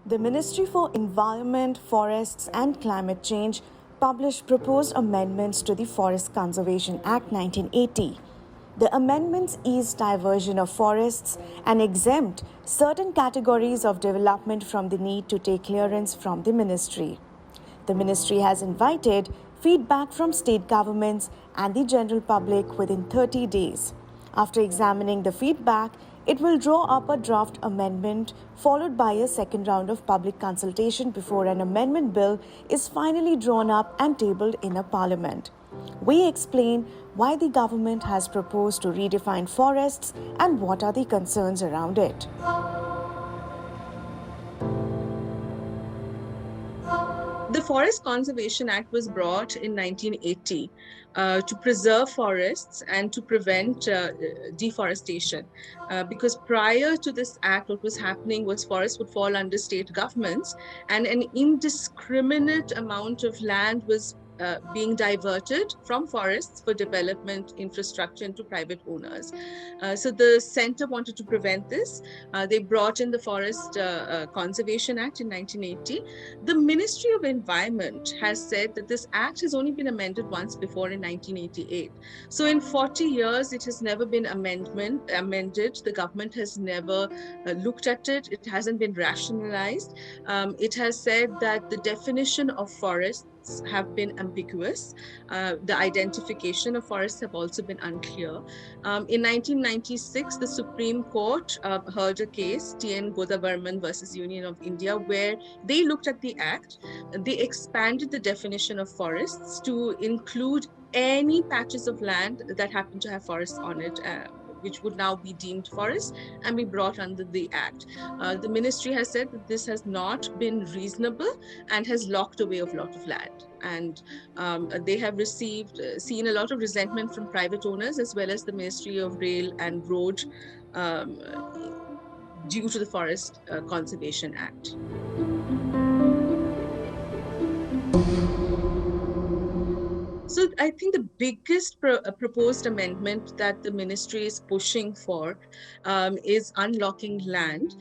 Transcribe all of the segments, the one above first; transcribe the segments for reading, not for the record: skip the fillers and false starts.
The Ministry for Environment, Forests and Climate Change published proposed amendments to the Forest Conservation Act 1980. The amendments ease diversion of forests and exempt certain categories of development from the need to take clearance from the ministry. The ministry has invited feedback from state governments and the general public within 30 days. After examining the feedback, it will draw up a draft amendment followed by a second round of public consultation before an amendment bill is finally drawn up and tabled in a parliament. We explain why the government has proposed to redefine forests and what are the concerns around it. The Forest Conservation Act was brought in 1980 to preserve forests and to prevent deforestation. Because prior to this act, what was happening was forests would fall under state governments and an indiscriminate amount of land was being diverted from forests for development infrastructure into private owners. So the center wanted to prevent this. They brought in the Forest Conservation Act in 1980. The Ministry of Environment has said that this act has only been amended once before in 1988. So in 40 years, it has never been amended. The government has never looked at it. It hasn't been rationalized. It has said that the definition of forests have been ambiguous. The identification of forests have also been unclear. In 1996, the Supreme Court heard a case, T.N. Godavarman versus Union of India, where they looked at the act. They expanded the definition of forests to include any patches of land that happen to have forests on it, which would now be deemed forests and be brought under the act. The ministry has said that this has not been reasonable and has locked away a lot of land. And they have seen a lot of resentment from private owners as well as the Ministry of Rail and Road due to the Forest Conservation Act. So I think the biggest proposed amendment that the ministry is pushing for is unlocking land,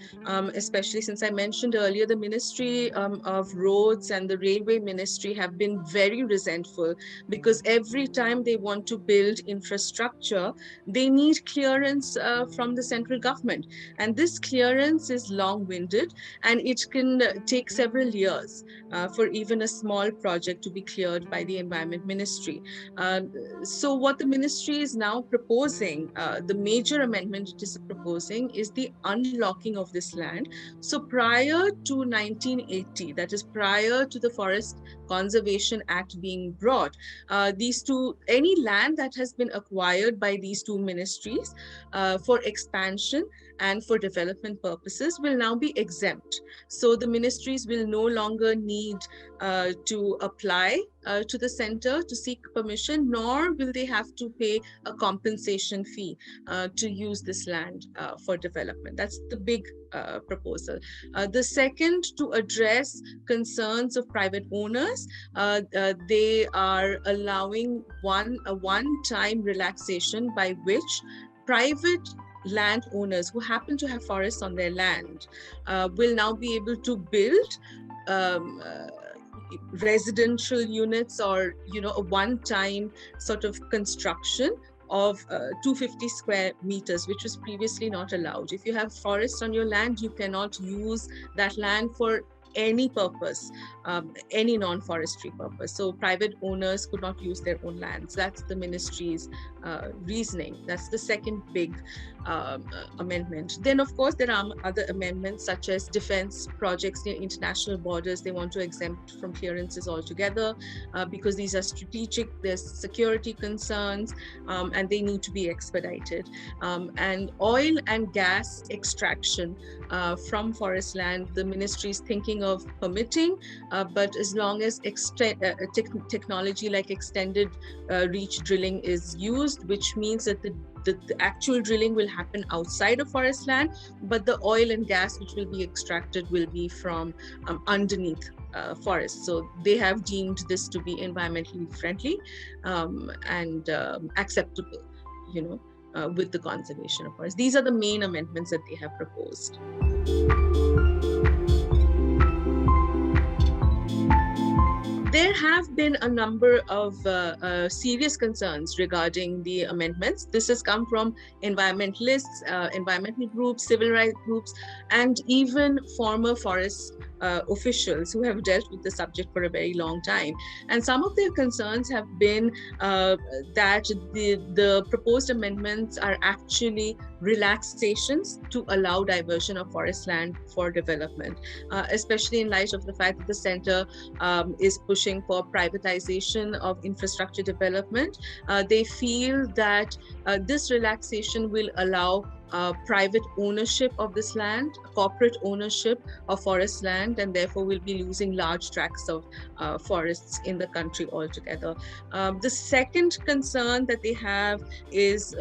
especially since I mentioned earlier, the Ministry of Roads and the Railway Ministry have been very resentful because every time they want to build infrastructure, they need clearance from the central government. And this clearance is long-winded and it can take several years for even a small project to be cleared by the Environment Ministry. So what the ministry is now proposing, the major amendment it is proposing is the unlocking of this land. So prior to 1980, that is prior to the Forest Conservation Act being brought, any land that has been acquired by these two ministries for expansion and for development purposes will now be exempt. So the ministries will no longer need to apply to the center to seek permission, nor will they have to pay a compensation fee to use this land for development. That's the big proposal. The second, to address concerns of private owners, they are allowing a one-time relaxation by which private landowners who happen to have forests on their land will now be able to build residential units or a one-time sort of construction of 250 square meters, which was previously not allowed. If you have forests on your land, you cannot use that land for any purpose, any non-forestry purpose. So private owners could not use their own lands. That's the ministry's reasoning. That's the second big amendment. Then, of course, there are other amendments such as defense projects near international borders. They want to exempt from clearances altogether because these are strategic, there's security concerns, and they need to be expedited. And oil and gas extraction from forest land, the ministry is thinking of permitting, but as long as technology like extended reach drilling is used, which means that the actual drilling will happen outside of forest land, but the oil and gas which will be extracted will be from underneath forests. So they have deemed this to be environmentally friendly and acceptable, with the conservation of forests. These are the main amendments that they have proposed. have been a number of serious concerns regarding the amendments. This has come from environmentalists, environmental groups, civil rights groups, and even former forest officials who have dealt with the subject for a very long time. And some of their concerns have been that the proposed amendments are actually relaxations to allow diversion of forest land for development, especially in light of the fact that the center is pushing for privatization of infrastructure development. They feel that this relaxation will allow private ownership of this land, corporate ownership of forest land, and therefore we'll be losing large tracts of forests in the country altogether. The second concern that they have is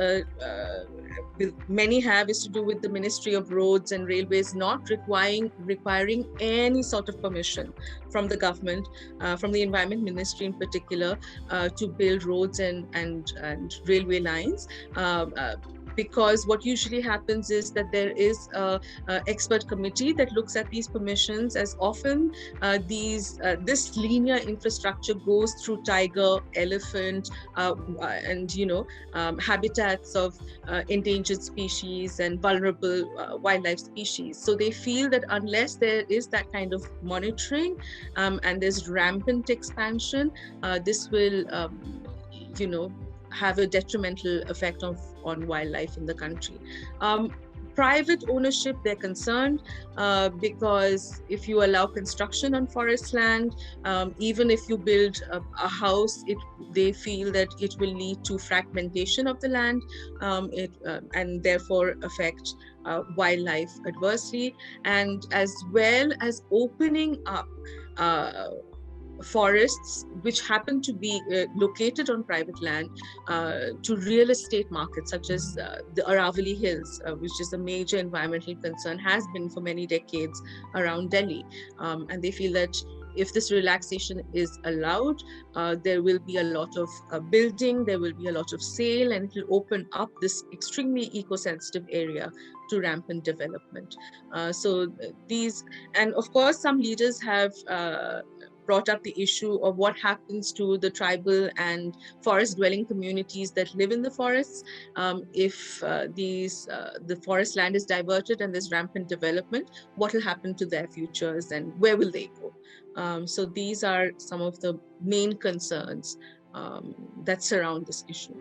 many have is to do with the Ministry of Roads and Railways not requiring any sort of permission from the government, from the Environment Ministry in particular, to build roads and railway lines. Because what usually happens is that there is an expert committee that looks at these permissions. As often this linear infrastructure goes through tiger, elephant, and habitats of endangered species and vulnerable wildlife species. So they feel that unless there is that kind of monitoring and there's rampant expansion, this will have a detrimental effect on wildlife in the country. Private ownership, they're concerned because if you allow construction on forest land, even if you build a house, they feel that it will lead to fragmentation of the land, and therefore affect wildlife adversely, and as well as opening up forests which happen to be located on private land to real estate markets such as the Aravalli Hills, which is a major environmental concern, has been for many decades around Delhi. And they feel that if this relaxation is allowed, there will be a lot of building, there will be a lot of sale, and it will open up this extremely eco-sensitive area to rampant development. And of course, some leaders have brought up the issue of what happens to the tribal and forest dwelling communities that live in the forests if the forest land is diverted and there's rampant development. What will happen to their futures and where will they go? So these are some of the main concerns that surround this issue.